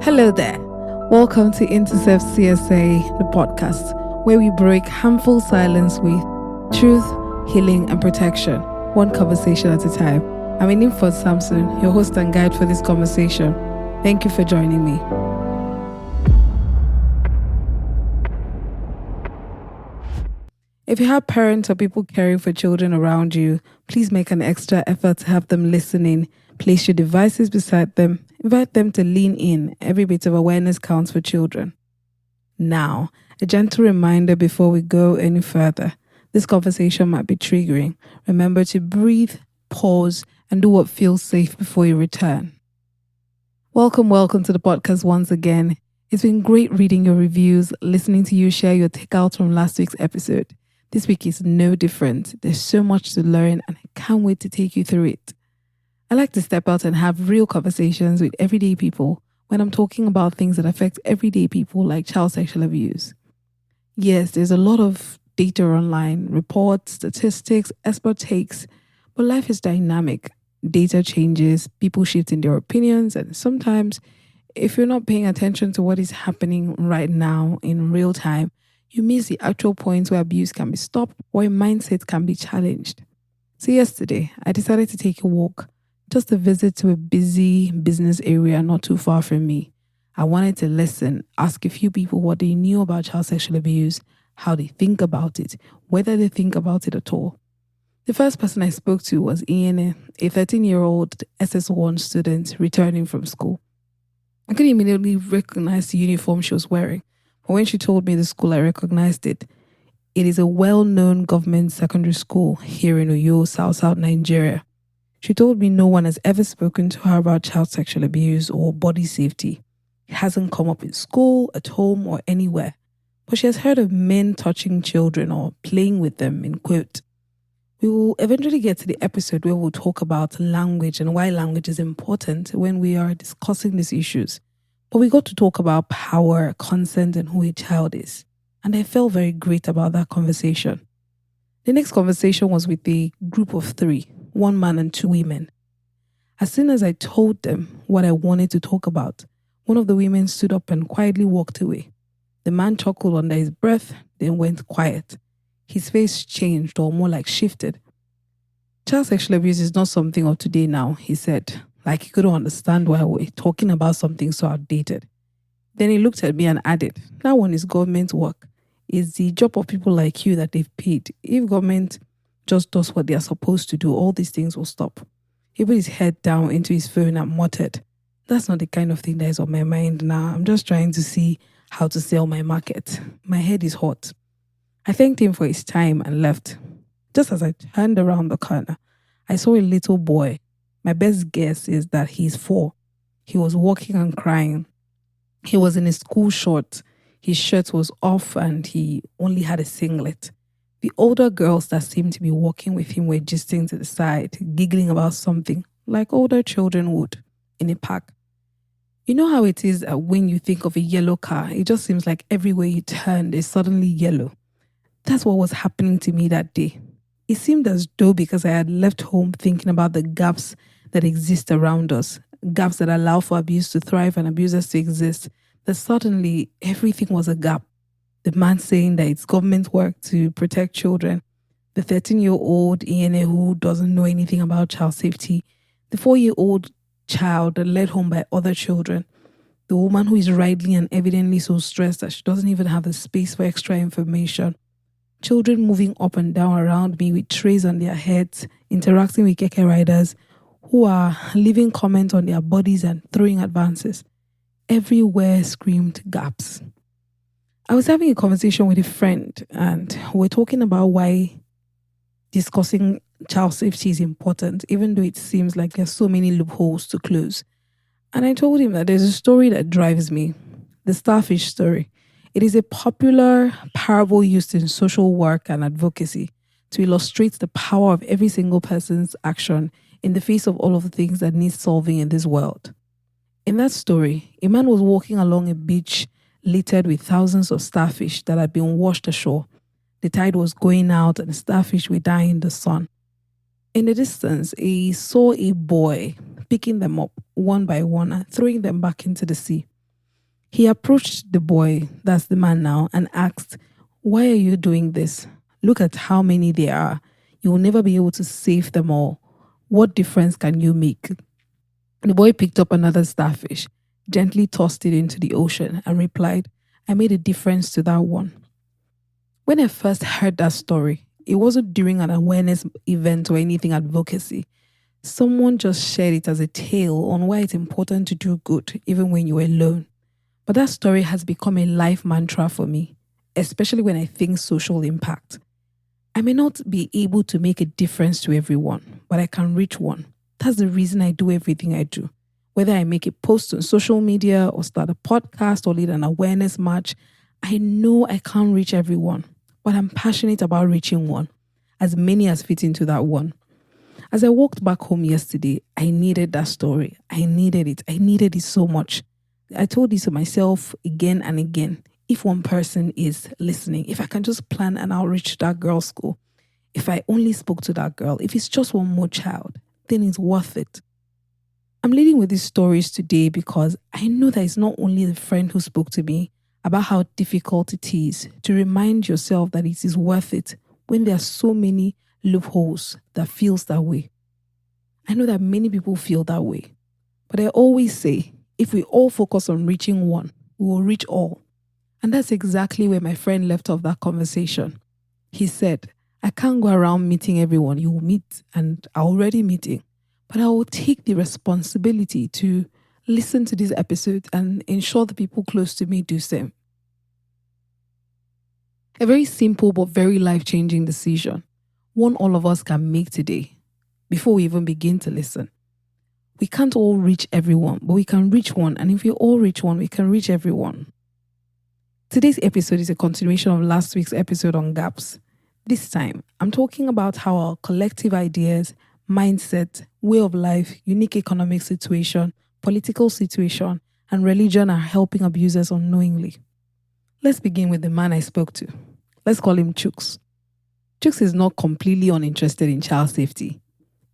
Hello there. Welcome to Intercept CSA, the podcast, where we break harmful silence with truth, healing, and protection, one conversation at a time. I'm Inimfon Samson, your host and guide for this conversation. Thank you for joining me. If you have parents or people caring for children around you, please make an extra effort to have them listening. Place your devices beside them. Invite them to lean in. Every bit of awareness counts for children. Now, a gentle reminder before we go any further. This conversation might be triggering. Remember to breathe, pause, and do what feels safe before you return. Welcome to the podcast once again. It's been great reading your reviews, listening to you share your takeouts from last week's episode. This week is no different. There's so much to learn and I can't wait to take you through it. I like to step out and have real conversations with everyday people when I'm talking about things that affect everyday people like child sexual abuse. Yes, there's a lot of data online, reports, statistics, expert takes, but life is dynamic. Data changes, people shift in their opinions, and sometimes if you're not paying attention to what is happening right now in real time, you miss the actual points where abuse can be stopped or a mindset can be challenged. So yesterday, I decided to take a walk, just a visit to a busy business area not too far from me. I wanted to listen, ask a few people what they knew about child sexual abuse, how they think about it, whether they think about it at all. The first person I spoke to was Ian, a 13-year-old SS1 student returning from school. I could immediately recognize the uniform she was wearing. But when she told me the school, I recognized it. It is a well-known government secondary school here in Uyo, South Nigeria. She told me no one has ever spoken to her about child sexual abuse or body safety. It hasn't come up in school, at home, or anywhere. But she has heard of men touching children or playing with them, in quote. We will eventually get to the episode where we'll talk about language and why language is important when we are discussing these issues. But we got to talk about power, consent, and who a child is. And I felt very great about that conversation. The next conversation was with a group of 3, 1 man and 2 women. As soon as I told them what I wanted to talk about, one of the women stood up and quietly walked away. The man chuckled under his breath, then went quiet. His face changed, or more like shifted. Child sexual abuse is not something of today now, he said, like he couldn't understand why we're talking about something so outdated. Then he looked at me and added, that one is government work. It's the job of people like you that they've paid. If government just does what they are supposed to do, all these things will stop. He put his head down into his phone and muttered, that's not the kind of thing that is on my mind now. I'm just trying to see how to sell my market. My head is hot. I thanked him for his time and left. Just as I turned around the corner, I saw a little boy. My best guess is that he's 4. He was walking and crying. He was in his school shorts. His shirt was off and he only had a singlet. The older girls that seemed to be walking with him were gisting to the side, giggling about something, like older children would in a park. You know how it is when you think of a yellow car, it just seems like everywhere you turn, it's suddenly yellow. That's what was happening to me that day. It seemed as though because I had left home thinking about the gaps that exist around us, gaps that allow for abuse to thrive and abusers to exist, that suddenly everything was a gap. The man saying that it's government work to protect children, the 13-year-old Ian who doesn't know anything about child safety, the 4-year-old child led home by other children, the woman who is rightly and evidently so stressed that she doesn't even have the space for extra information, children moving up and down around me with trays on their heads, interacting with keke riders who are leaving comments on their bodies and throwing advances. Everywhere screamed gaps. I was having a conversation with a friend and we're talking about why discussing child safety is important, even though it seems like there's so many loopholes to close. And I told him that there's a story that drives me, the starfish story. It is a popular parable used in social work and advocacy to illustrate the power of every single person's action in the face of all of the things that need solving in this world. In that story, a man was walking along a beach littered with thousands of starfish that had been washed ashore. The tide was going out and the starfish were dying in the sun. In the distance, he saw a boy picking them up one by one and throwing them back into the sea. He approached the boy, that's the man now, and asked, "Why are you doing this? Look at how many there are. You will never be able to save them all. What difference can you make?" The boy picked up another starfish, gently tossed it into the ocean, and replied, "I made a difference to that one." When I first heard that story, it wasn't during an awareness event or anything advocacy. Someone just shared it as a tale on why it's important to do good even when you're alone. But that story has become a life mantra for me, especially when I think social impact. I may not be able to make a difference to everyone, but I can reach one. That's the reason I do everything I do. Whether I make a post on social media or start a podcast or lead an awareness march, I know I can't reach everyone, but I'm passionate about reaching one, as many as fit into that one. As I walked back home yesterday, I needed that story. I needed it. I needed it so much. I told this to myself again and again. If one person is listening, if I can just plan an outreach to that girl's school, if I only spoke to that girl, if it's just one more child, then it's worth it. I'm leading with these stories today because I know that it's not only the friend who spoke to me about how difficult it is to remind yourself that it is worth it when there are so many loopholes that feels that way. I know that many people feel that way, but I always say, if we all focus on reaching one, we will reach all. And that's exactly where my friend left off that conversation. He said, "I can't go around meeting everyone you will meet, and I'm already meeting, but I will take the responsibility to listen to this episode and ensure the people close to me do same." A very simple but very life-changing decision, one all of us can make today before we even begin to listen. We can't all reach everyone, but we can reach one, and if we all reach one, we can reach everyone. Today's episode is a continuation of last week's episode on gaps. This time, I'm talking about how our collective ideas, mindset, way of life, unique economic situation, political situation, and religion are helping abusers unknowingly. Let's begin with the man I spoke to. Let's call him Chooks. Chooks is not completely uninterested in child safety.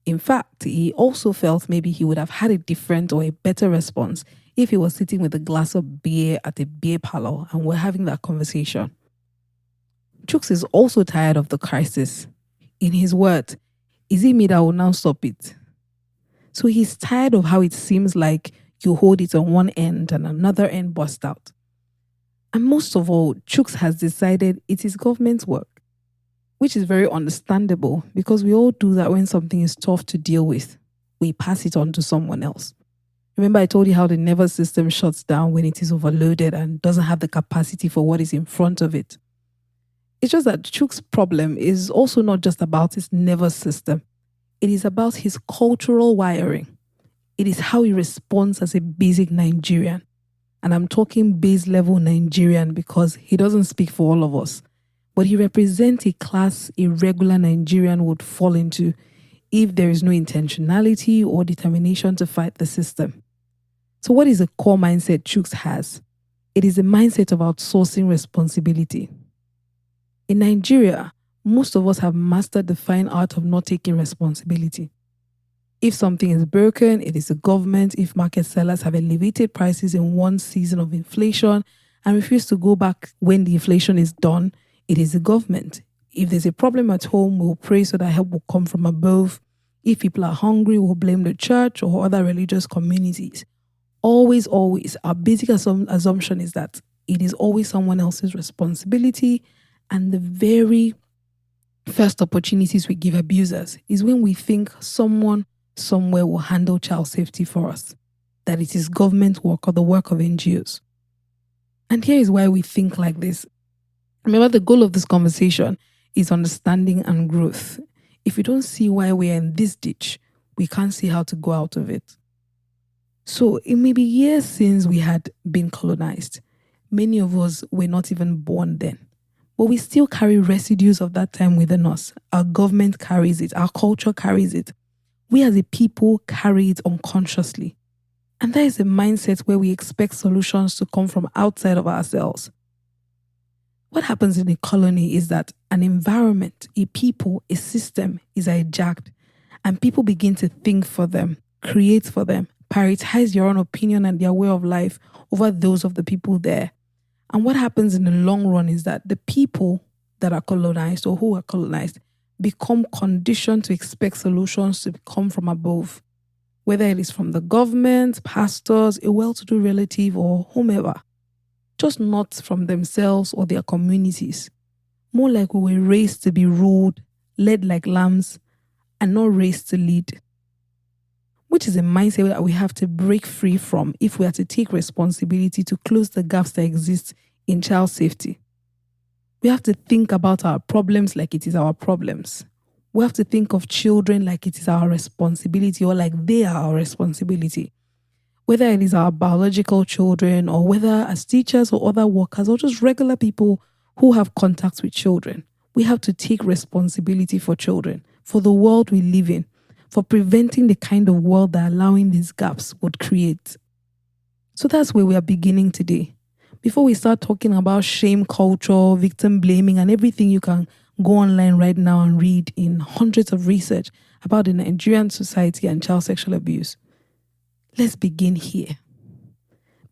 In fact, he also felt maybe he would have had a different or a better response if he was sitting with a glass of beer at a beer parlor and we're having that conversation. Chooks is also tired of the crisis. In his words, "Is it me that will now stop it?" So he's tired of how it seems like you hold it on one end and another end bursts out. And most of all, Chooks has decided it is government's work, which is very understandable because we all do that when something is tough to deal with. We pass it on to someone else. Remember I told you how the nervous system shuts down when it is overloaded and doesn't have the capacity for what is in front of it. It's just that Chuk's problem is also not just about his nervous system. It is about his cultural wiring. It is how he responds as a basic Nigerian. And I'm talking base level Nigerian because he doesn't speak for all of us. But he represents a class a regular Nigerian would fall into if there is no intentionality or determination to fight the system. So what is the core mindset Chooks has? It is a mindset of outsourcing responsibility. In Nigeria, most of us have mastered the fine art of not taking responsibility. If something is broken, it is the government. If market sellers have elevated prices in one season of inflation and refuse to go back when the inflation is done, it is the government. If there's a problem at home, we'll pray so that help will come from above. If people are hungry, we'll blame the church or other religious communities. Always, our basic assumption is that it is always someone else's responsibility, and the very first opportunities we give abusers is when we think someone somewhere will handle child safety for us, that it is government work or the work of NGOs. And here is why we think like this. Remember, the goal of this conversation is understanding and growth. If we don't see why we are in this ditch, we can't see how to go out of it. So it may be years since we had been colonized. Many of us were not even born then. But we still carry residues of that time within us. Our government carries it. Our culture carries it. We as a people carry it unconsciously. And that is a mindset where we expect solutions to come from outside of ourselves. What happens in a colony is that an environment, a people, a system is hijacked, and people begin to think for them, create for them, prioritize your own opinion and their way of life over those of the people there. And what happens in the long run is that the people that are colonized or who are colonized become conditioned to expect solutions to come from above, whether it is from the government, pastors, a well-to-do relative, or whomever, just not from themselves or their communities. More like we were raised to be ruled, led like lambs, and not raised to lead, which is a mindset that we have to break free from if we are to take responsibility to close the gaps that exist in child safety. We have to think about our problems like it is our problems. We have to think of children like it is our responsibility or like they are our responsibility. Whether it is our biological children or whether as teachers or other workers or just regular people who have contact with children, we have to take responsibility for children, for the world we live in, for preventing the kind of world that allowing these gaps would create. So that's where we are beginning today. Before we start talking about shame culture, victim blaming, and everything you can go online right now and read in hundreds of research about the Nigerian society and child sexual abuse, let's begin here.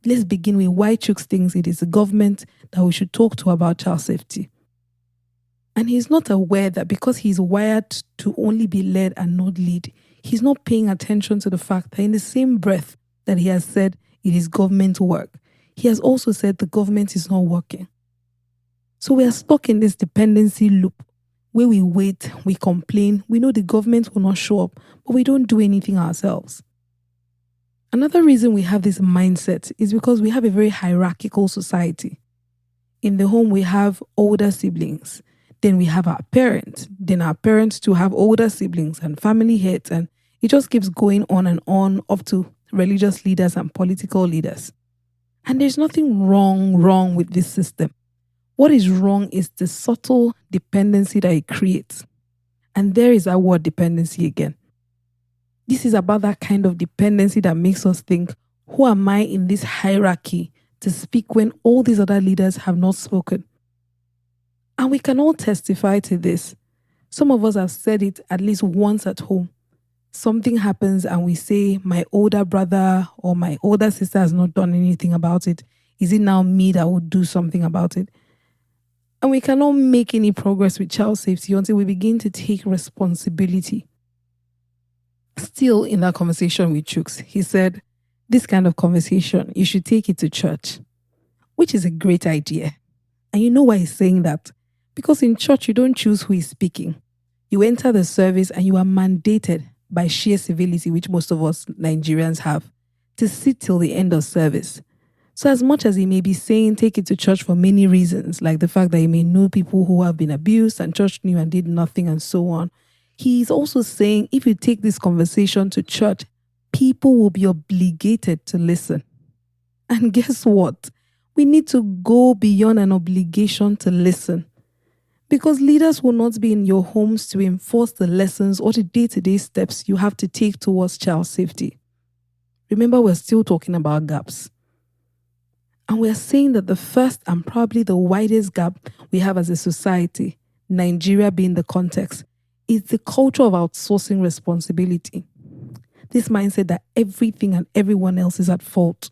Let's begin with why Chooks thinks it is the government that we should talk to about child safety. And he's not aware that because he's wired to only be led and not lead, he's not paying attention to the fact that in the same breath that he has said it is government work, he has also said the government is not working. So we are stuck in this dependency loop where we wait, we complain, we know the government will not show up, but we don't do anything ourselves. Another reason we have this mindset is because we have a very hierarchical society. In the home, we have older siblings. Then we have our parents. Then our parents too have older siblings and family heads. And it just keeps going on and on up to religious leaders and political leaders. And there's nothing wrong with this system. What is wrong is the subtle dependency that it creates. And there is our word dependency again. This is about that kind of dependency that makes us think, who am I in this hierarchy to speak when all these other leaders have not spoken? And we can all testify to this. Some of us have said it at least once at home. Something happens and we say, my older brother or my older sister has not done anything about it. Is it now me that will do something about it? And we cannot make any progress with child safety until we begin to take responsibility. Still in that conversation with Chooks, he said, this kind of conversation, you should take it to church, which is a great idea. And you know why he's saying that? Because in church, you don't choose who is speaking. You enter the service and you are mandated by sheer civility, which most of us Nigerians have, to sit till the end of service. So as much as he may be saying take it to church for many reasons, like the fact that he may know people who have been abused and church knew and did nothing and so on, he's also saying if you take this conversation to church, people will be obligated to listen. And guess what? We need to go beyond an obligation to listen. Because leaders will not be in your homes to enforce the lessons or the day-to-day steps you have to take towards child safety. Remember, we're still talking about gaps. And we're saying that the first and probably the widest gap we have as a society, Nigeria being the context, is the culture of outsourcing responsibility. This mindset that everything and everyone else is at fault.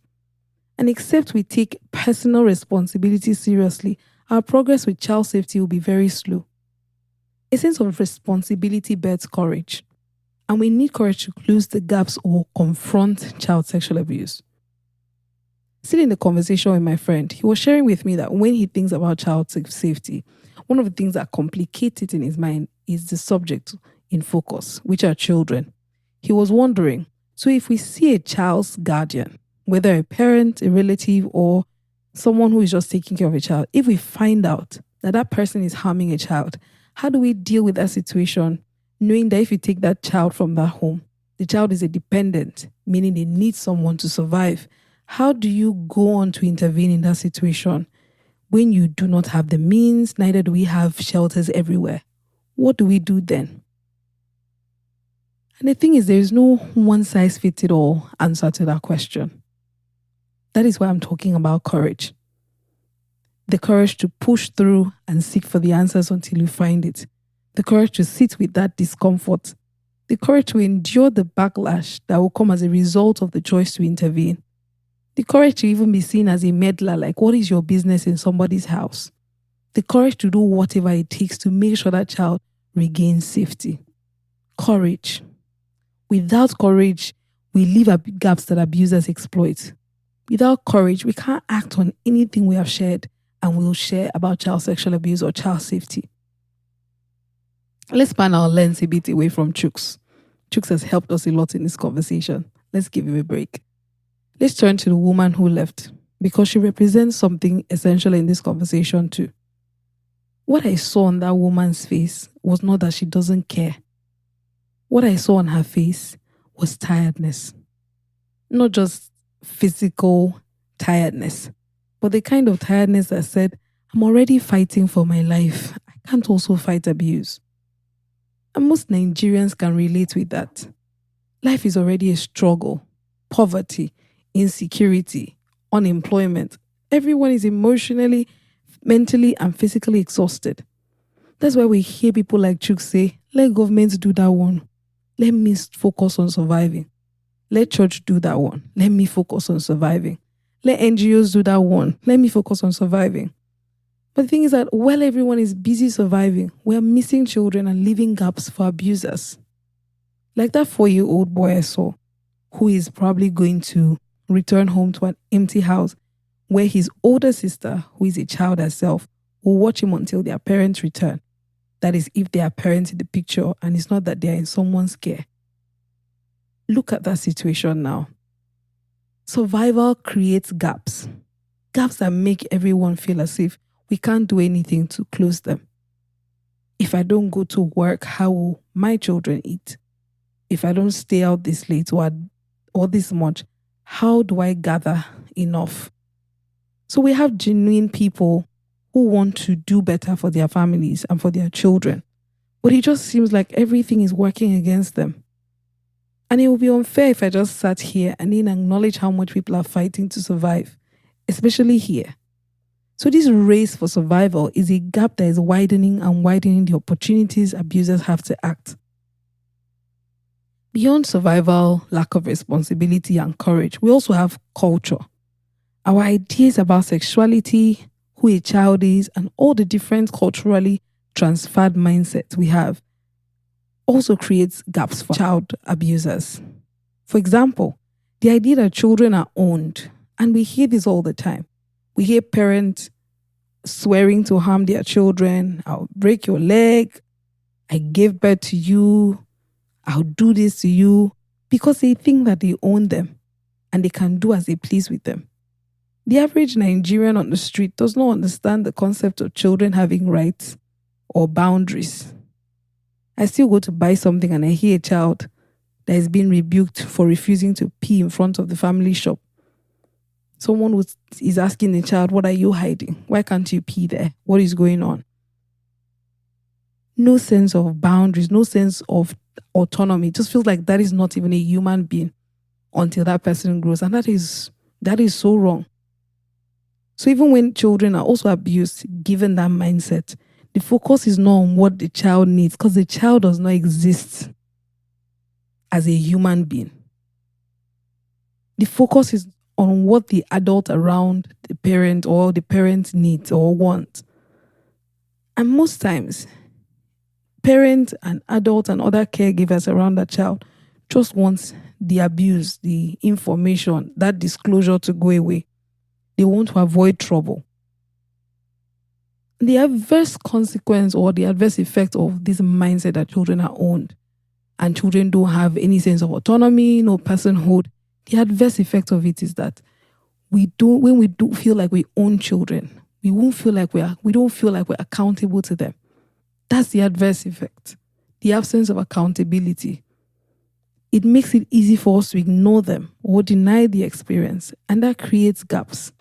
And except we take personal responsibility seriously, our progress with child safety will be very slow. A sense of responsibility births courage. And we need courage to close the gaps or confront child sexual abuse. Still in the conversation with my friend, he was sharing with me that when he thinks about child safety, one of the things that complicates it in his mind is the subject in focus, which are children. He was wondering, so if we see a child's guardian, whether a parent, a relative, or someone who is just taking care of a child, if we find out that that person is harming a child, how do we deal with that situation, knowing that if you take that child from that home, the child is a dependent, meaning they need someone to survive? How do you go on to intervene in that situation when you do not have the means, neither do we have shelters everywhere? What do we do then? And the thing is, there is no one-size-fits-it-all answer to that question. That is why I'm talking about courage. The courage to push through and seek for the answers until you find it. The courage to sit with that discomfort the courage to endure the backlash that will come as a result of the choice to intervene, the courage to even be seen as a meddler, like what is your business in somebody's house, the courage to do whatever it takes to make sure that child regains safety. Courage. Without courage, we leave gaps that abusers exploit. Without courage, we can't act on anything we have shared and will share about child sexual abuse or child safety. Let's span our lens a bit away from Chooks. Chooks has helped us a lot in this conversation. Let's give him a break. Let's turn to the woman who left, because she represents something essential in this conversation too. What I saw on that woman's face was not that she doesn't care. What I saw on her face was tiredness. Not just physical tiredness, but the kind of tiredness that said, I'm already fighting for my life. I can't also fight abuse. And most Nigerians can relate with that. Life is already a struggle. Poverty, insecurity, unemployment. Everyone is emotionally, mentally, and physically exhausted. That's why we hear people like Chuk say, let government do that one. Let me focus on surviving. Let church do that one. Let me focus on surviving. Let NGOs do that one. Let me focus on surviving. But the thing is that while everyone is busy surviving, we are missing children and leaving gaps for abusers. Like that 4-year-old boy I saw, who is probably going to return home to an empty house where his older sister, who is a child herself, will watch him until their parents return. That is, if there are parents in the picture and it's not that they are in someone's care. Look at that situation now. Survival creates gaps. Gaps that make everyone feel as if we can't do anything to close them. If I don't go to work, how will my children eat? If I don't stay out this late or this much, how do I gather enough? So we have genuine people who want to do better for their families and for their children. But it just seems like everything is working against them. And it would be unfair if I just sat here and didn't acknowledge how much people are fighting to survive, especially here. So this race for survival is a gap that is widening and widening the opportunities abusers have to act. Beyond survival, lack of responsibility and courage, we also have culture. Our ideas about sexuality, who a child is, and all the different culturally transferred mindsets we have also creates gaps for child abusers. For example, the idea that children are owned, and we hear this all the time. We hear parents swearing to harm their children. I'll break your leg. I gave birth to you. I'll do this to you, because they think that they own them and they can do as they please with them. The average Nigerian on the street does not understand the concept of children having rights or boundaries. I still go to buy something and I hear a child that is being rebuked for refusing to pee in front of the family shop. Someone is asking the child, what are you hiding? Why can't you pee there? What is going on? No sense of boundaries, no sense of autonomy. It just feels like that is not even a human being until that person grows. And that is so wrong. So even when children are also abused, given that mindset, the focus is not on what the child needs, because the child does not exist as a human being. The focus is on what the adult around the parent or the parent needs or wants. And most times, parents and adults and other caregivers around that child just want the abuse, the information, that disclosure to go away. They want to avoid trouble. The adverse consequence or the adverse effect of this mindset that children are owned and children don't have any sense of autonomy, no personhood, the adverse effect of it is that when we do feel like we own children, we don't feel like we're accountable to them. That's the adverse effect. The absence of accountability. It makes it easy for us to ignore them or deny the experience, and that creates gaps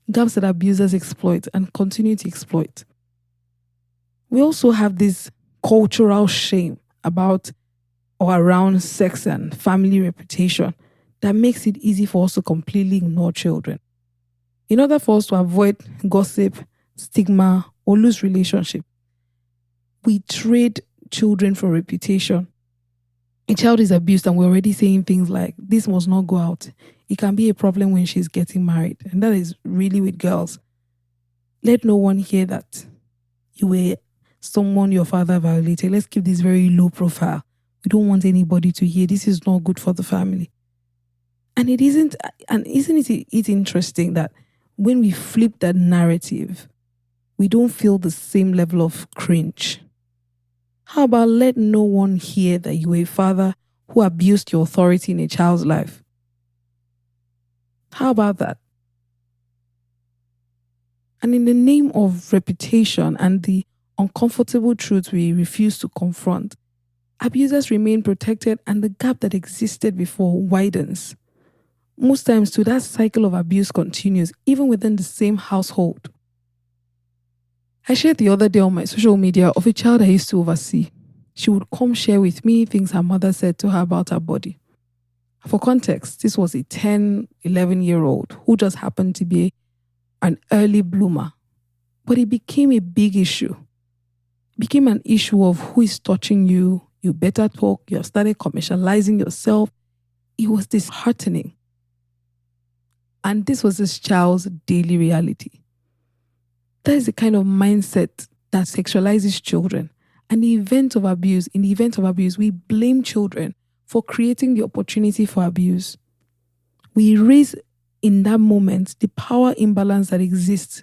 that abusers exploit and continue to exploit. We also have this cultural shame about or around sex and family reputation that makes it easy for us to completely ignore children. In order for us to avoid gossip, stigma, or lose relationship, we trade children for reputation. A child is abused and we're already saying things like, this must not go out. It can be a problem when she's getting married. And that is really with girls. Let no one hear that you were someone your father violated. Let's keep this very low profile. We don't want anybody to hear. This is not good for the family. And isn't it interesting that when we flip that narrative, we don't feel the same level of cringe? How about let no one hear that you were a father who abused your authority in a child's life? How about that? And in the name of reputation and the uncomfortable truth we refuse to confront, abusers remain protected and the gap that existed before widens. Most times too, that cycle of abuse continues even within the same household. I shared the other day on my social media of a child I used to oversee. She would come share with me things her mother said to her about her body. For context, this was a 10, 11-year-old who just happened to be an early bloomer. But it became a big issue. It became an issue of who is touching you, you better talk, you have started commercializing yourself. It was disheartening. And this was this child's daily reality. That is the kind of mindset that sexualizes children. And in the event of abuse, we blame children for creating the opportunity for abuse. We erase in that moment the power imbalance that exists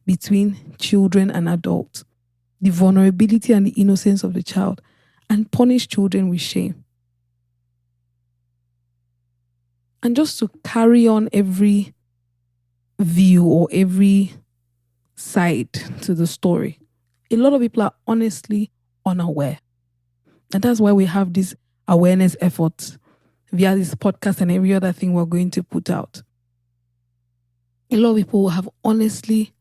between children and adults, the vulnerability and the innocence of the child, and punish children with shame. And just to carry on every view or every side to the story, a lot of people are honestly unaware. And that's why we have this awareness effort via this podcast and every other thing we're going to put out. A lot of people have honestly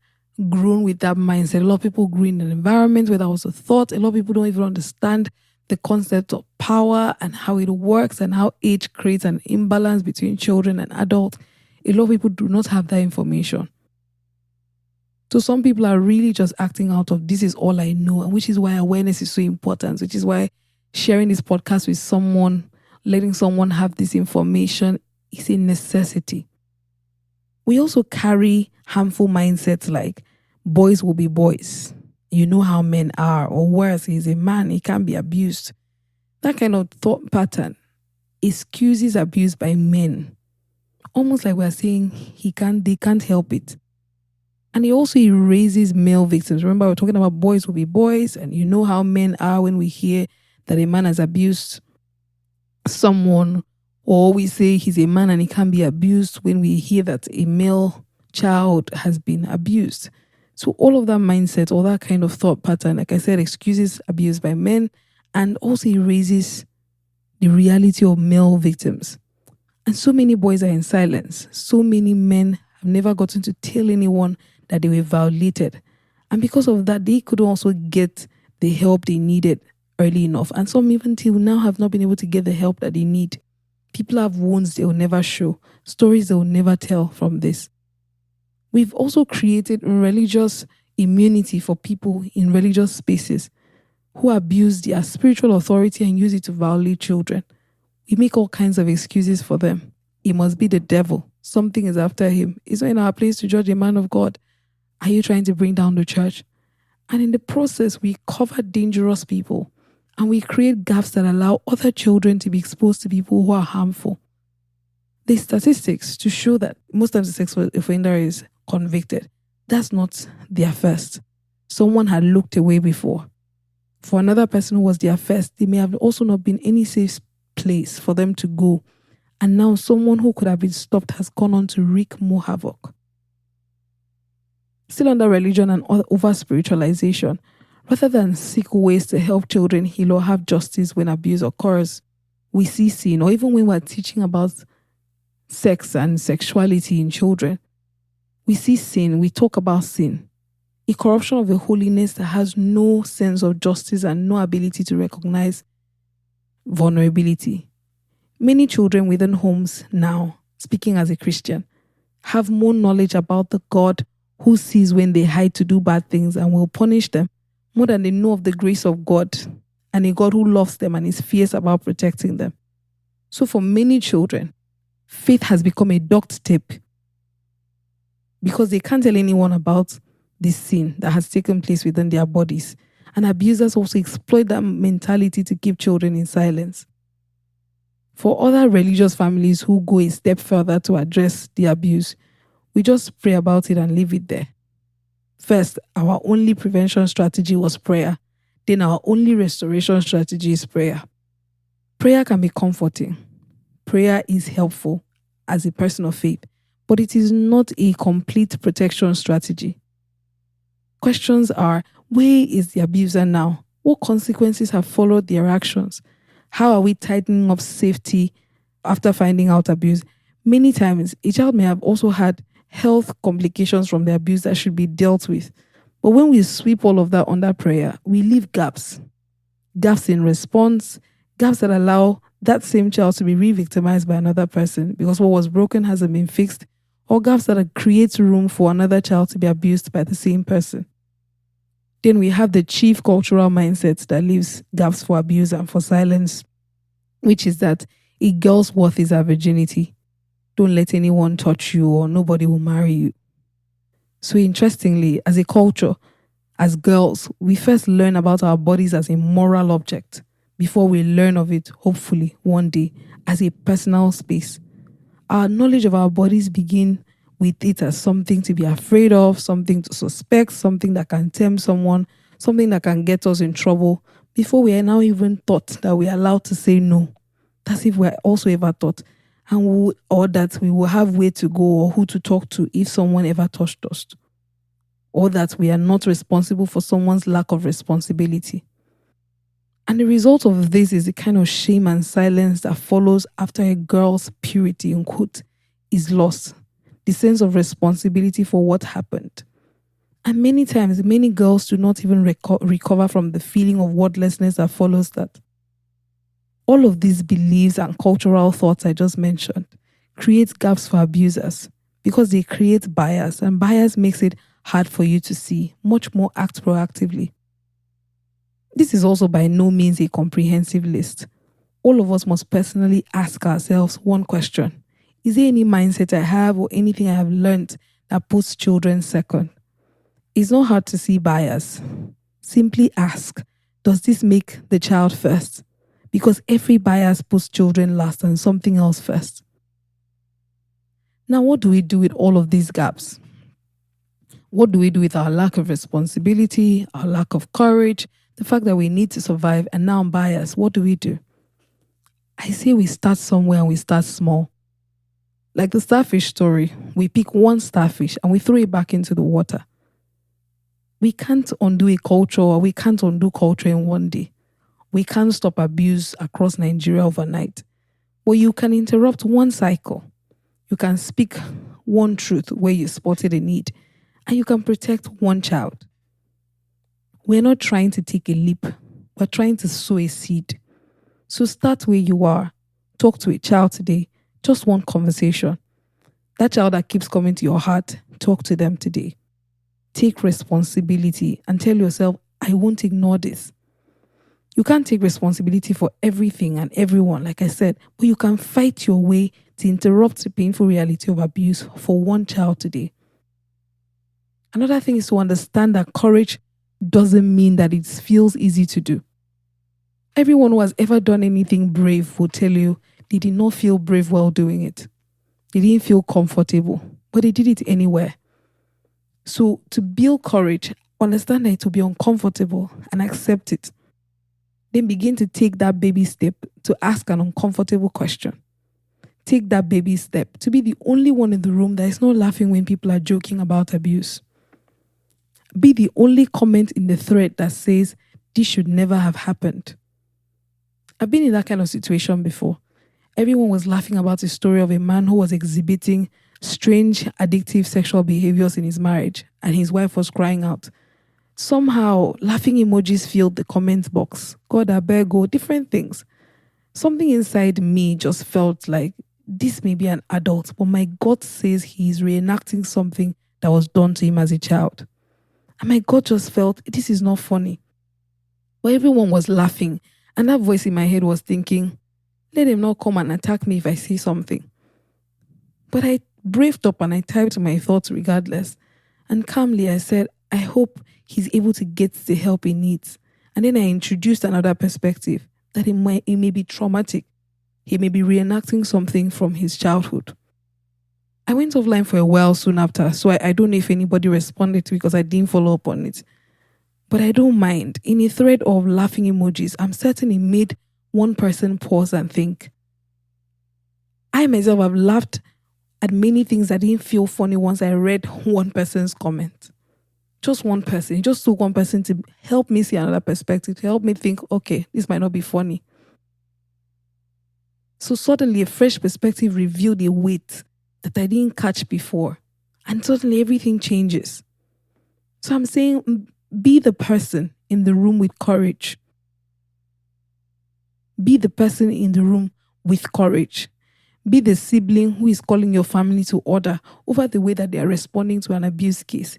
grown with that mindset. A lot of people grew in an environment where that was a thought. A lot of people don't even understand the concept of power and how it works and how age creates an imbalance between children and adults. A lot of people do not have that information. So some people are really just acting out of this is all I know, and which is why awareness is so important, which is why sharing this podcast with someone, letting someone have this information is a necessity. We also carry harmful mindsets like boys will be boys. You know how men are, or worse, he's a man, he can't be abused. That kind of thought pattern excuses abuse by men. Almost like we're saying they can't help it. And it also erases male victims. Remember, we're talking about boys will be boys, and you know how men are when we hear that a man has abused someone, or we say he's a man and he can't be abused when we hear that a male child has been abused. So all of that mindset, all that kind of thought pattern, like I said, excuses abuse by men and also erases the reality of male victims. And so many boys are in silence. So many men have never gotten to tell anyone that they were violated. And because of that, they couldn't also get the help they needed early enough. And some even till now have not been able to get the help that they need. People have wounds they will never show, stories they will never tell from this. We've also created religious immunity for people in religious spaces who abuse their spiritual authority and use it to violate children. We make all kinds of excuses for them. It must be the devil. Something is after him. It's not in our place to judge a man of God. Are you trying to bring down the church? And in the process, we cover dangerous people and we create gaps that allow other children to be exposed to people who are harmful. There's statistics to show that most times the sex offender is convicted. That's not their first. Someone had looked away before. For another person who was their first, they may have also not been any safe place for them to go. And now someone who could have been stopped has gone on to wreak more havoc. Still under religion and over spiritualization, rather than seek ways to help children heal or have justice when abuse occurs, we see sin, or even when we're teaching about sex and sexuality in children, we see sin, we talk about sin. A corruption of the holiness that has no sense of justice and no ability to recognize vulnerability. Many children within homes now, speaking as a Christian, have more knowledge about the God who sees when they hide to do bad things and will punish them more than they know of the grace of God and a God who loves them and is fierce about protecting them. So for many children, faith has become a duct tape because they can't tell anyone about this sin that has taken place within their bodies. And abusers also exploit that mentality to keep children in silence. For other religious families who go a step further to address the abuse, we just pray about it and leave it there. First, our only prevention strategy was prayer. Then our only restoration strategy is prayer. Prayer can be comforting. Prayer is helpful as a person of faith, but it is not a complete protection strategy. Questions are, where is the abuser now? What consequences have followed their actions? How are we tightening up safety after finding out abuse? Many times, a child may have also had health complications from the abuse that should be dealt with. But when we sweep all of that under prayer, we leave gaps. Gaps in response, gaps that allow that same child to be re-victimized by another person because what was broken hasn't been fixed, or gaps that create room for another child to be abused by the same person. Then we have the chief cultural mindset that leaves gaps for abuse and for silence, which is that a girl's worth is her virginity. Don't let anyone touch you or nobody will marry you. So interestingly, as a culture, as girls, we first learn about our bodies as a moral object before we learn of it, hopefully, one day, as a personal space. Our knowledge of our bodies begin with it as something to be afraid of, something to suspect, something that can tempt someone, something that can get us in trouble, before we are now even taught that we are allowed to say no. That's if we're also ever taught. Or that we will have where to go or who to talk to if someone ever touched us. Or that we are not responsible for someone's lack of responsibility. And the result of this is the kind of shame and silence that follows after a girl's purity, unquote, is lost. The sense of responsibility for what happened. And many times, many girls do not even recover from the feeling of worthlessness that follows that. All of these beliefs and cultural thoughts I just mentioned create gaps for abusers because they create bias, and bias makes it hard for you to see, much more act proactively. This is also by no means a comprehensive list. All of us must personally ask ourselves one question. Is there any mindset I have or anything I have learned that puts children second? It's not hard to see bias. Simply ask, does this make the child first? Because every bias puts children last and something else first. Now, what do we do with all of these gaps? What do we do with our lack of responsibility, our lack of courage, the fact that we need to survive, and now I'm biased? What do we do? I say we start somewhere and we start small. Like the starfish story, we pick one starfish and we throw it back into the water. We can't undo a culture, or we can't undo culture in one day. We can't stop abuse across Nigeria overnight. But you can interrupt one cycle. You can speak one truth where you spotted a need, and you can protect one child. We're not trying to take a leap. We're trying to sow a seed. So start where you are. Talk to a child today. Just one conversation. That child that keeps coming to your heart, talk to them today. Take responsibility and tell yourself, I won't ignore this. You can't take responsibility for everything and everyone, like I said, but you can fight your way to interrupt the painful reality of abuse for one child today. Another thing is to understand that courage doesn't mean that it feels easy to do. Everyone who has ever done anything brave will tell you they did not feel brave while doing it. They didn't feel comfortable, but they did it anywhere. So to build courage, understand that it will be uncomfortable and accept it. Then begin to take that baby step to ask an uncomfortable question. Take that baby step to be the only one in the room that is not laughing when people are joking about abuse. Be the only comment in the thread that says, this should never have happened. I've been in that kind of situation before. Everyone was laughing about the story of a man who was exhibiting strange, addictive sexual behaviors in his marriage, and his wife was crying out. Somehow, laughing emojis filled the comment box. God, I beg, go, different things. Something inside me just felt like this may be an adult, but my gut says he's reenacting something that was done to him as a child. And my gut just felt, this is not funny. But everyone was laughing. And that voice in my head was thinking, let him not come and attack me if I say something. But I braved up and I typed my thoughts regardless. And calmly I said, I hope he's able to get the help he needs. And then I introduced another perspective that it may be traumatic. He may be reenacting something from his childhood. I went offline for a while soon after, so I don't know if anybody responded to it because I didn't follow up on it. But I don't mind. In a thread of laughing emojis, I'm certain it made one person pause and think. I myself have laughed at many things that didn't feel funny once I read one person's comment. Just one person. It just took one person to help me see another perspective, to help me think, okay, this might not be funny. So suddenly a fresh perspective revealed a weight that I didn't catch before. And suddenly everything changes. So I'm saying, be the person in the room with courage. Be the person in the room with courage. Be the sibling who is calling your family to order over the way that they are responding to an abuse case.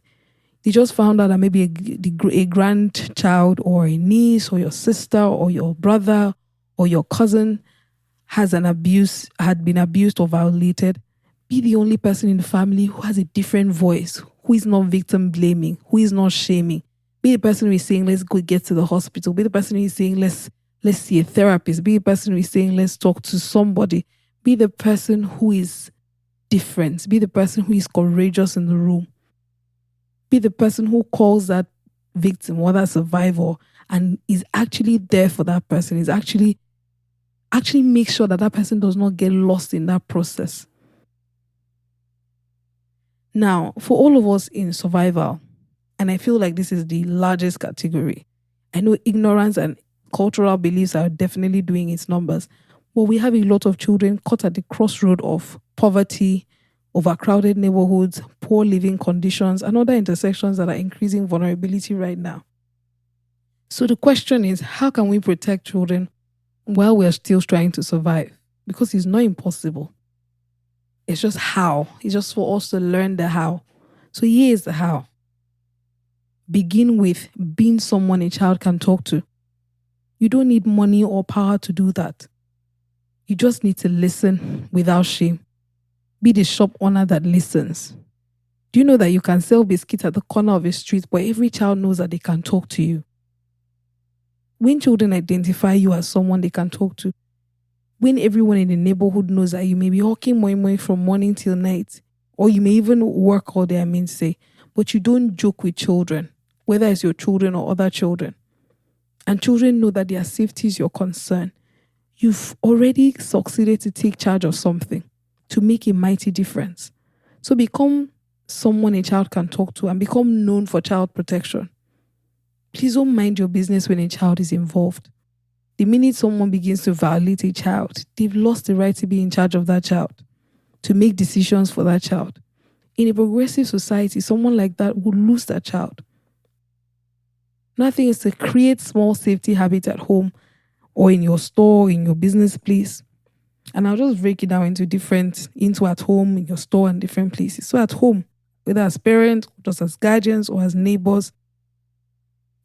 They just found out that maybe a grandchild or a niece or your sister or your brother or your cousin had been abused or violated. Be the only person in the family who has a different voice, who is not victim blaming, who is not shaming. Be the person who is saying, let's go get to the hospital. Be the person who is saying, let's see a therapist. Be the person who is saying, let's talk to somebody. Be the person who is different. Be the person who is courageous in the room. Be the person who calls that victim or that survivor and is actually there for that person. Is actually make sure that that person does not get lost in that process. Now, for all of us in survival, and I feel like this is the largest category, I know ignorance and cultural beliefs are definitely doing its numbers, but we have a lot of children caught at the crossroad of poverty, overcrowded neighborhoods, poor living conditions, and other intersections that are increasing vulnerability right now. So the question is, how can we protect children while we're still trying to survive? Because it's not impossible. It's just how. It's just for us to learn the how. So here is the how. Begin with being someone a child can talk to. You don't need money or power to do that. You just need to listen without shame. Be the shop owner that listens. Do you know that you can sell biscuits at the corner of a street, but every child knows that they can talk to you? When children identify you as someone they can talk to, when everyone in the neighborhood knows that you may be hawking moi from morning till night, or you may even work all day, but you don't joke with children, whether it's your children or other children, and children know that their safety is your concern, you've already succeeded to take charge of something, to make a mighty difference. So become someone a child can talk to and become known for child protection. Please don't mind your business when a child is involved. The minute someone begins to violate a child, they've lost the right to be in charge of that child, to make decisions for that child. In a progressive society, someone like that would lose that child. Nothing is to create small safety habits at home or in your store, in your business place. And I'll just break it down into at home, in your store, and different places. So at home, whether as parents, just as guardians, or as neighbors,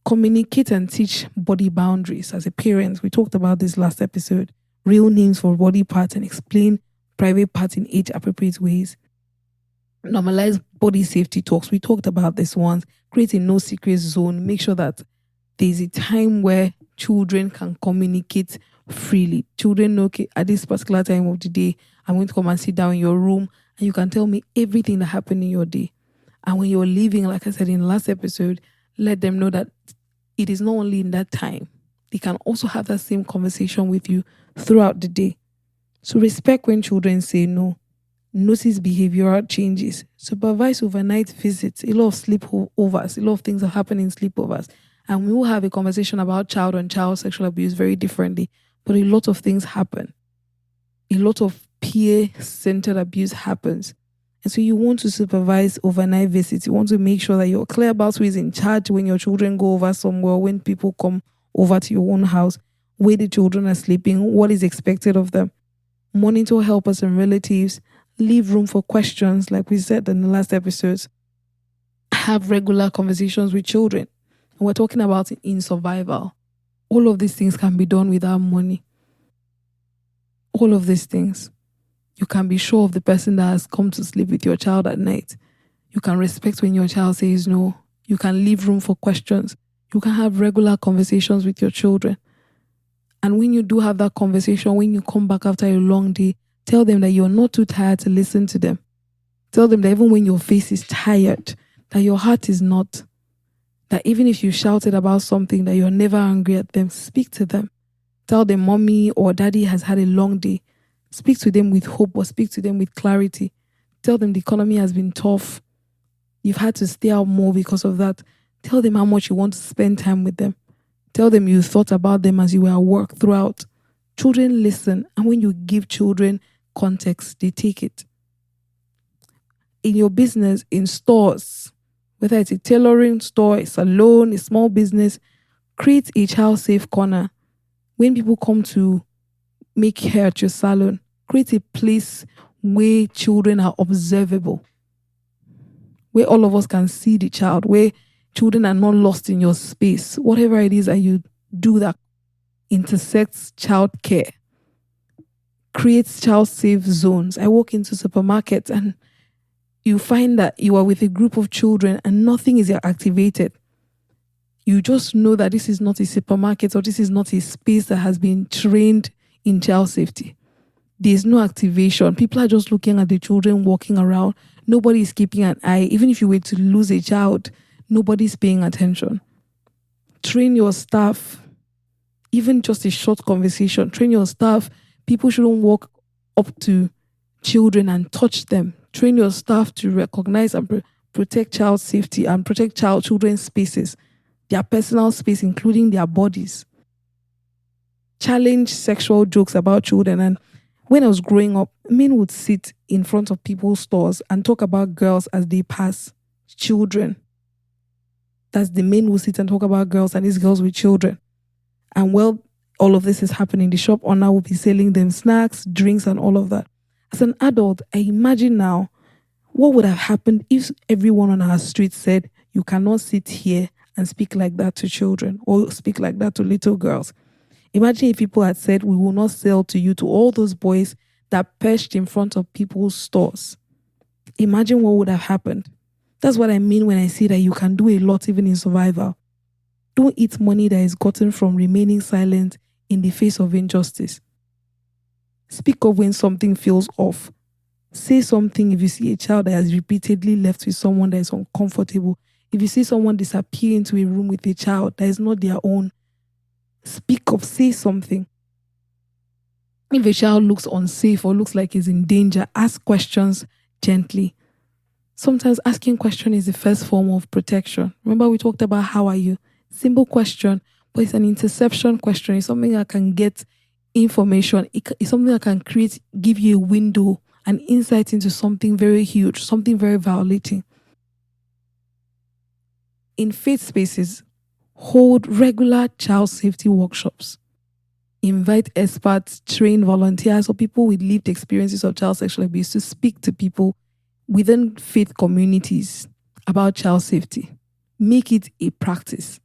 communicate and teach body boundaries. As a parent, we talked about this last episode, real names for body parts, and explain private parts in age-appropriate ways. Normalize body safety talks. We talked about this once. Create a no secret zone. Make sure that there's a time where children can communicate freely. Children know, okay, at this particular time of the day, I'm going to come and sit down in your room and you can tell me everything that happened in your day. And when you're leaving, like I said in the last episode, let them know that it is not only in that time. They can also have that same conversation with you throughout the day. So respect when children say no. Notice behavioral changes. Supervise overnight visits. A lot of sleepovers. A lot of things are happening in sleepovers. And we will have a conversation about child-on-child sexual abuse very differently. But a lot of things happen. A lot of peer-centered abuse happens. And so you want to supervise overnight visits. You want to make sure that you're clear about who is in charge when your children go over somewhere, when people come over to your own house, where the children are sleeping, what is expected of them. Monitor helpers and relatives. Leave room for questions, like we said in the last episodes. Have regular conversations with children. And we're talking about in survival. All of these things can be done without money. All of these things. You can be sure of the person that has come to sleep with your child at night. You can respect when your child says no. You can leave room for questions. You can have regular conversations with your children. And when you do have that conversation, when you come back after a long day, tell them that you're not too tired to listen to them. Tell them that even when your face is tired, that your heart is not. That even if you shouted about something, that you're never angry at them. Speak to them. Tell them mommy or daddy has had a long day. Speak to them with hope or speak to them with clarity. Tell them the economy has been tough. You've had to stay out more because of that. Tell them how much you want to spend time with them. Tell them you thought about them as you were at work throughout. Children listen, and when you give children context, they take it. In your business, in stores, whether it's a tailoring store, a salon, a small business, create a child-safe corner. When people come to make hair at your salon, create a place where children are observable, where all of us can see the child, where children are not lost in your space. Whatever it is that you do that intersects child care, creates child-safe zones. I walk into supermarkets and you find that you are with a group of children and nothing is activated. You just know that this is not a supermarket or this is not a space that has been trained in child safety. There's no activation. People are just looking at the children walking around. Nobody is keeping an eye. Even if you were to lose a child, nobody's paying attention. Train your staff. Even just a short conversation. Train your staff. People shouldn't walk up to children and touch them. Train your staff to recognize and protect child safety and protect children's spaces, their personal space, including their bodies. Challenge sexual jokes about children. And when I was growing up, men would sit in front of people's stores and talk about girls as they pass children. That's the men who sit and talk about girls and these girls with children. And while all of this is happening, the shop owner will be selling them snacks, drinks, and all of that. As an adult, I imagine now what would have happened if everyone on our street said, you cannot sit here and speak like that to children or speak like that to little girls. Imagine if people had said, we will not sell to you, to all those boys that perched in front of people's stores. Imagine what would have happened. That's what I mean when I say that you can do a lot even in survival. Don't eat money that is gotten from remaining silent in the face of injustice. Speak up when something feels off. Say something if you see a child that has repeatedly left with someone that is uncomfortable. If you see someone disappear into a room with a child that is not their own, speak up, say something. If a child looks unsafe or looks like he's in danger, ask questions gently. Sometimes asking questions is the first form of protection. Remember we talked about how are you? Simple question, but it's an interception question. It's something that can get information. It's something that can give you a window, an insight into something very huge, something very violating. In faith spaces, hold regular child safety workshops. Invite experts, train volunteers or people with lived experiences of child sexual abuse to speak to people within faith communities about child safety. Make it a practice,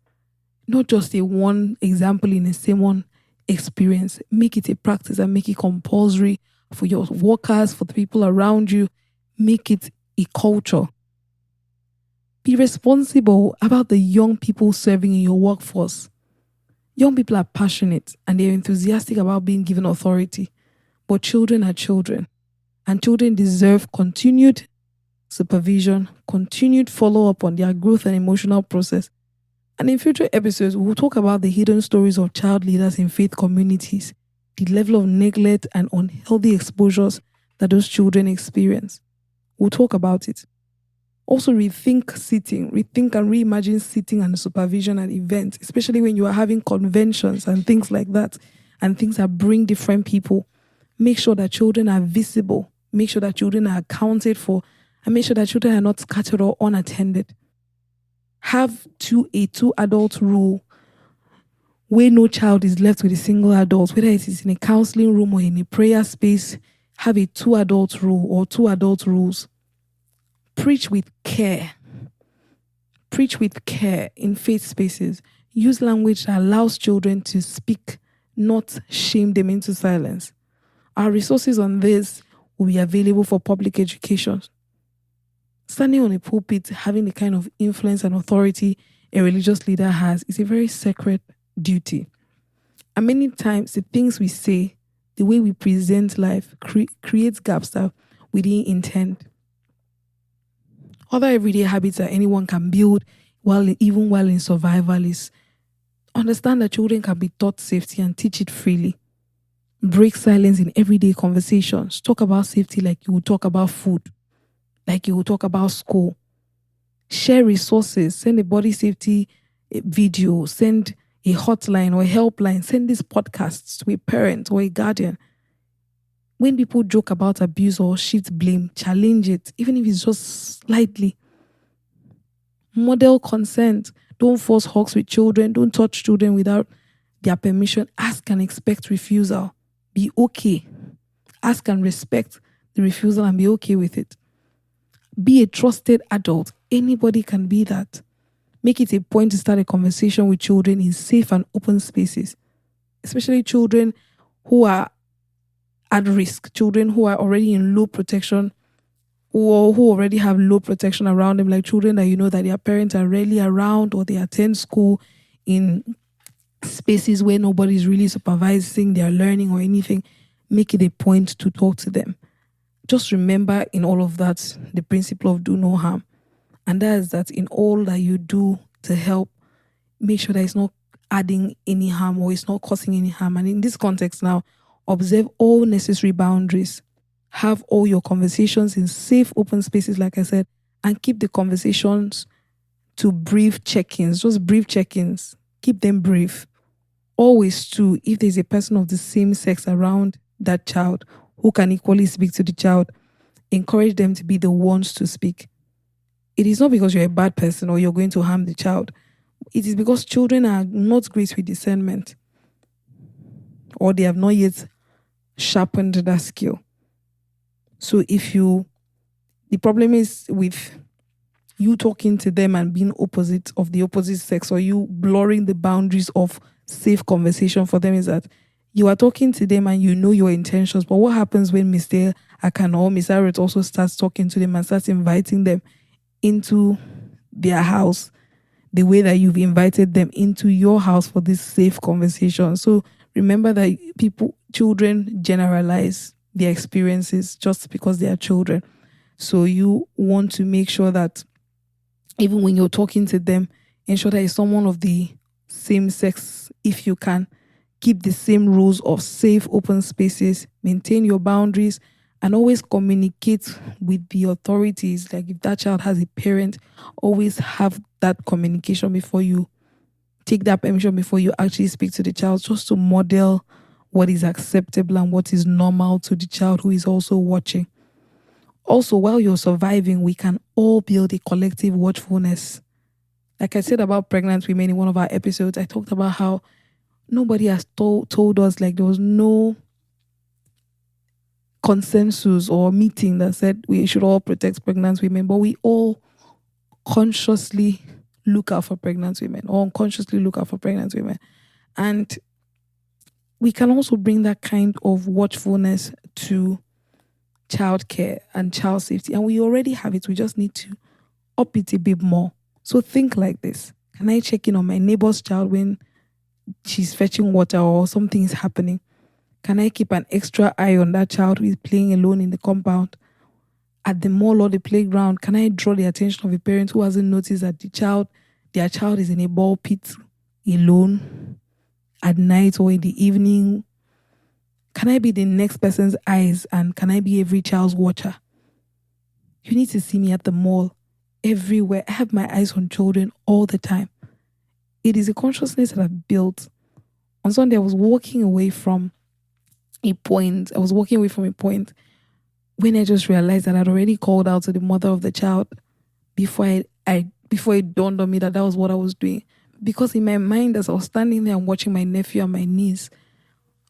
not just a one example in a same experience. Make it a practice and make it compulsory for your workers, for the people around you. Make it a culture. Be responsible about the young people serving in your workforce. Young people are passionate and they're enthusiastic about being given authority, but children are children, and children deserve continued supervision, continued follow-up on their growth and emotional process. And in future episodes, we'll talk about the hidden stories of child leaders in faith communities, the level of neglect and unhealthy exposures that those children experience. We'll talk about it. Also rethink and reimagine sitting and supervision at events, especially when you are having conventions and things like that, and things that bring different people. Make sure that children are visible. Make sure that children are accounted for, and make sure that children are not scattered or unattended. Have a two-adult rule where no child is left with a single adult, whether it is in a counseling room or in a prayer space. Have a two-adult rule or two adult rules. Preach with care. Preach with care in faith spaces. Use language that allows children to speak, not shame them into silence. Our resources on this will be available for public education. Standing on a pulpit, having the kind of influence and authority a religious leader has, is a very sacred duty. And many times, the things we say, the way we present life, creates gaps that we didn't intend. Other everyday habits that anyone can build even while in survival is understand that children can be taught safety and teach it freely. Break silence in everyday conversations. Talk about safety like you would talk about food, like you would talk about school. Share resources. Send a body safety video. Send a hotline or a helpline. Send these podcasts to a parent or a guardian. When people joke about abuse or shift blame, challenge it, even if it's just slightly. Model consent. Don't force hugs with children. Don't touch children without their permission. Ask and expect refusal. Be okay. Ask and respect the refusal and be okay with it. Be a trusted adult. Anybody can be that. Make it a point to start a conversation with children in safe and open spaces, especially children who are at risk, children who are already in low protection or who already have low protection around them, like children that you know that their parents are rarely around or they attend school in spaces where nobody's really supervising their learning or anything. Make it a point to talk to them. Just remember in all of that, the principle of do no harm. And that is that in all that you do to help, make sure that it's not adding any harm or it's not causing any harm. And in this context now, observe all necessary boundaries. Have all your conversations in safe, open spaces, like I said, and keep the conversations to brief check-ins, just brief check-ins. Keep them brief. Always too, if there's a person of the same sex around that child who can equally speak to the child, encourage them to be the ones to speak. It is not because you're a bad person or you're going to harm the child. It is because children are not great with discernment or they have not yet sharpened that skill. So the problem is with you talking to them and being opposite of the opposite sex or you blurring the boundaries of safe conversation for them, is that you are talking to them and you know your intentions. But what happens when Mr. Akan or Miss Arrett also starts talking to them and starts inviting them into their house the way that you've invited them into your house for this safe conversation? So remember that children generalize their experiences just because they are children. So you want to make sure that even when you're talking to them, ensure that it's someone of the same sex if you can. Keep the same rules of safe, open spaces, maintain your boundaries, and always communicate with the authorities. Like if that child has a parent, always have that communication before you take that permission, before you actually speak to the child, just to model what is acceptable and what is normal to the child who is also watching. Also, while you're surviving, we can all build a collective watchfulness. Like I said about pregnant women in one of our episodes, I talked about how nobody has told us, like there was no consensus or meeting that said we should all protect pregnant women, but we all consciously look out for pregnant women or unconsciously look out for pregnant women. And we can also bring that kind of watchfulness to childcare and child safety. And we already have it. We just need to up it a bit more. So think like this. Can I check in on my neighbor's child when she's fetching water or something is happening? Can I keep an extra eye on that child who is playing alone in the compound? At the mall or the playground, can I draw the attention of a parent who hasn't noticed that their child is in a ball pit alone at night or in the evening? Can I be the next person's eyes and can I be every child's watcher? You need to see me at the mall, everywhere. I have my eyes on children all the time. It is a consciousness that I've built. On Sunday, I was walking away from a point when I just realized that I'd already called out to the mother of the child before it dawned on me that was what I was doing. Because in my mind, as I was standing there and watching my nephew and my niece,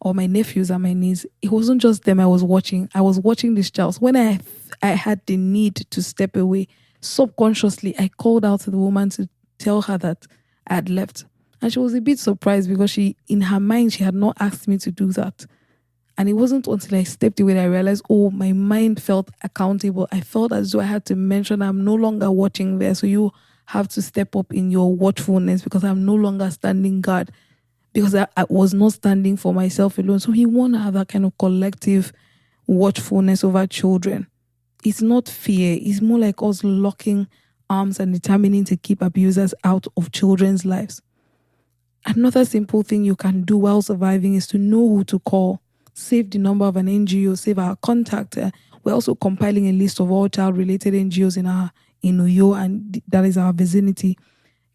or my nephews and my niece, it wasn't just them I was watching. I was watching this child. So when I had the need to step away, subconsciously, I called out to the woman to tell her that I had left. And she was a bit surprised because in her mind, she had not asked me to do that. And it wasn't until I stepped away that I realized, oh, my mind felt accountable. I felt as though I had to mention I'm no longer watching there. So you have to step up in your watchfulness because I'm no longer standing guard because I was not standing for myself alone. So he want to have that kind of collective watchfulness over children. It's not fear. It's more like us locking arms and determining to keep abusers out of children's lives. Another simple thing you can do while surviving is to know who to call. Save the number of an NGO, save our contact. We're also compiling a list of all child-related NGOs in Uyo, and that is our vicinity.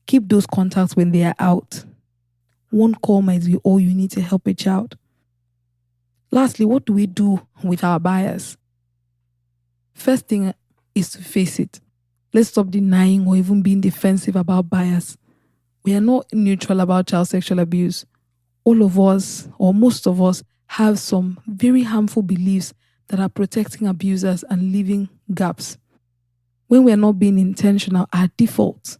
Keep those contacts when they are out. One call might be all you need to help a child. Lastly, what do we do with our bias? First thing is to face it. Let's stop denying or even being defensive about bias. We are not neutral about child sexual abuse. All of us, or most of us, have some very harmful beliefs that are protecting abusers and leaving gaps. When we are not being intentional, our default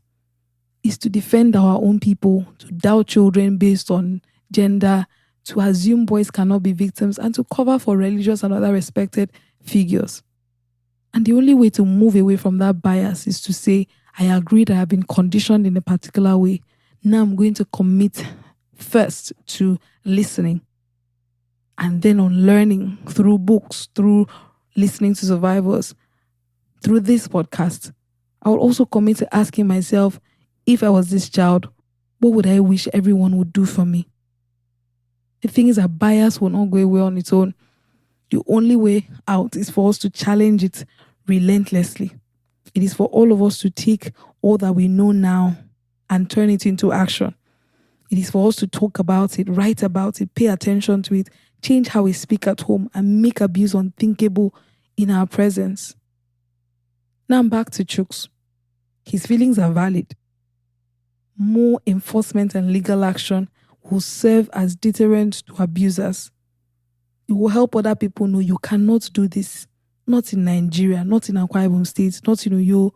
is to defend our own people, to doubt children based on gender, to assume boys cannot be victims, and to cover for religious and other respected figures. And the only way to move away from that bias is to say, I agree that I've been conditioned in a particular way. Now I'm going to commit first to listening and then on learning through books, through listening to survivors, through this podcast. I would also commit to asking myself, if I was this child, what would I wish everyone would do for me? The thing is that bias will not go away on its own. The only way out is for us to challenge it relentlessly. It is for all of us to take all that we know now and turn it into action. It is for us to talk about it, write about it, pay attention to it, change how we speak at home, and make abuse unthinkable in our presence. Now I'm back to Chuks. His feelings are valid. More enforcement and legal action will serve as deterrent to abusers. It will help other people know you cannot do this. Not in Nigeria, not in Akwa Ibom State, not in Uyo.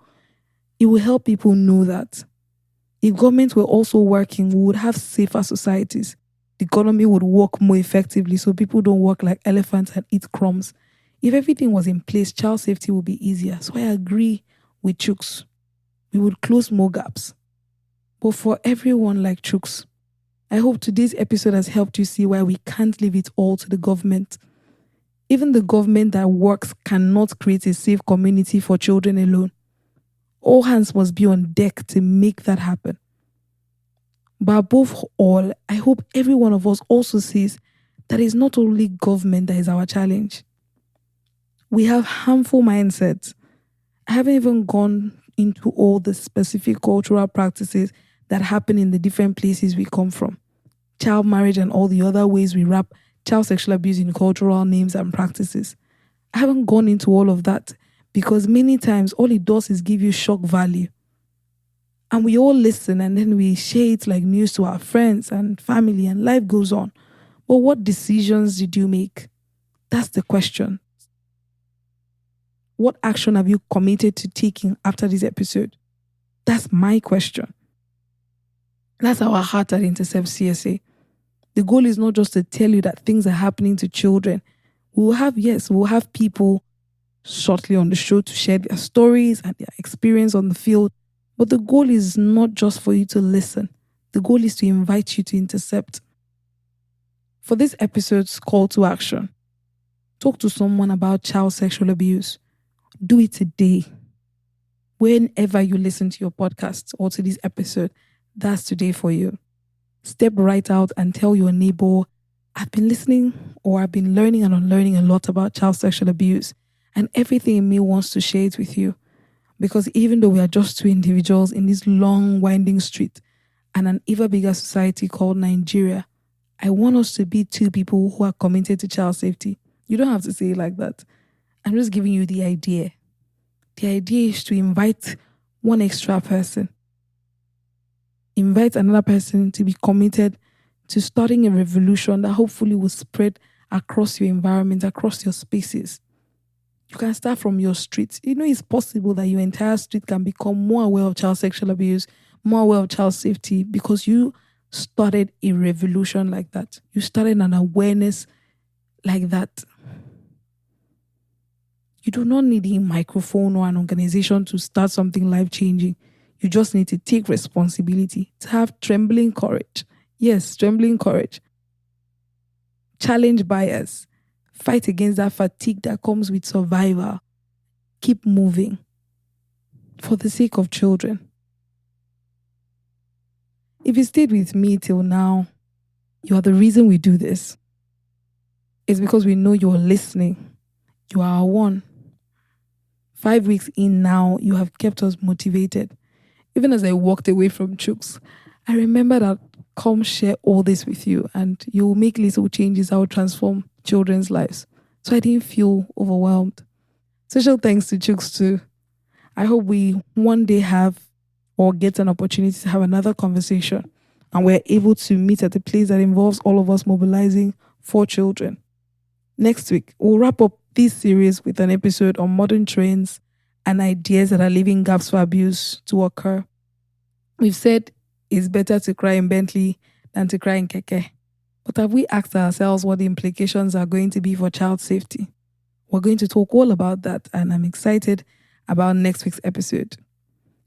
It will help people know that. If government were also working, we would have safer societies. The economy would work more effectively so people don't work like elephants and eat crumbs. If everything was in place, child safety would be easier. So I agree with Chuks. We would close more gaps. But for everyone like Chuks, I hope today's episode has helped you see why we can't leave it all to the government. Even the government that works cannot create a safe community for children alone. All hands must be on deck to make that happen. But above all, I hope every one of us also sees that it's not only government that is our challenge. We have harmful mindsets. I haven't even gone into all the specific cultural practices that happen in the different places we come from. Child marriage and all the other ways we wrap child sexual abuse in cultural names and practices. I haven't gone into all of that because many times all it does is give you shock value. And we all listen and then we share it like news to our friends and family and life goes on. But what decisions did you make? That's the question. What action have you committed to taking after this episode? That's my question. That's our heart at Intercept CSA. The goal is not just to tell you that things are happening to children. We'll have people shortly on the show to share their stories and their experience on the field. But the goal is not just for you to listen. The goal is to invite you to intercept. For this episode's call to action, talk to someone about child sexual abuse. Do it today. Whenever you listen to your podcast or to this episode, that's today for you. Step right out and tell your neighbor, I've been listening or I've been learning and unlearning a lot about child sexual abuse, and everything in me wants to share it with you. Because even though we are just two individuals in this long winding street and an even bigger society called Nigeria, I want us to be two people who are committed to child safety. You don't have to say it like that. I'm just giving you the idea. The idea is to invite one extra person. Invite another person to be committed to starting a revolution that hopefully will spread across your environment, across your spaces. You can start from your street. You know, it's possible that your entire street can become more aware of child sexual abuse, more aware of child safety, because you started a revolution like that. You started an awareness like that. You do not need a microphone or an organization to start something life changing. You just need to take responsibility, to have trembling courage. Yes, trembling courage. Challenge bias. Fight against that fatigue that comes with survival. Keep moving for the sake of children. If you stayed with me till now, you are the reason we do this. It's because we know you're listening. You are our one. 5 weeks in now, you have kept us motivated. Even as I walked away from Chooks, I remember that come share all this with you and you will make little changes that will transform children's lives. So I didn't feel overwhelmed. Special thanks to Chooks too. I hope we one day have or get an opportunity to have another conversation and we're able to meet at a place that involves all of us mobilizing for children. Next week, we'll wrap up this series with an episode on modern trends and ideas that are leaving gaps for abuse to occur. We've said it's better to cry in Bentley than to cry in Keke. But have we asked ourselves what the implications are going to be for child safety? We're going to talk all about that, and I'm excited about next week's episode.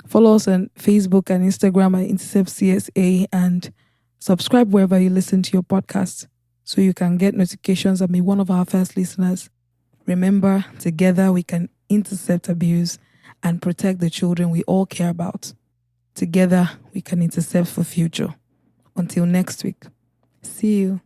Follow us on Facebook and Instagram at Intercept CSA and subscribe wherever you listen to your podcast so you can get notifications and be one of our first listeners. Remember, together we can intercept abuse and protect the children we all care about. Together we can intercept for future. Until next week, see you.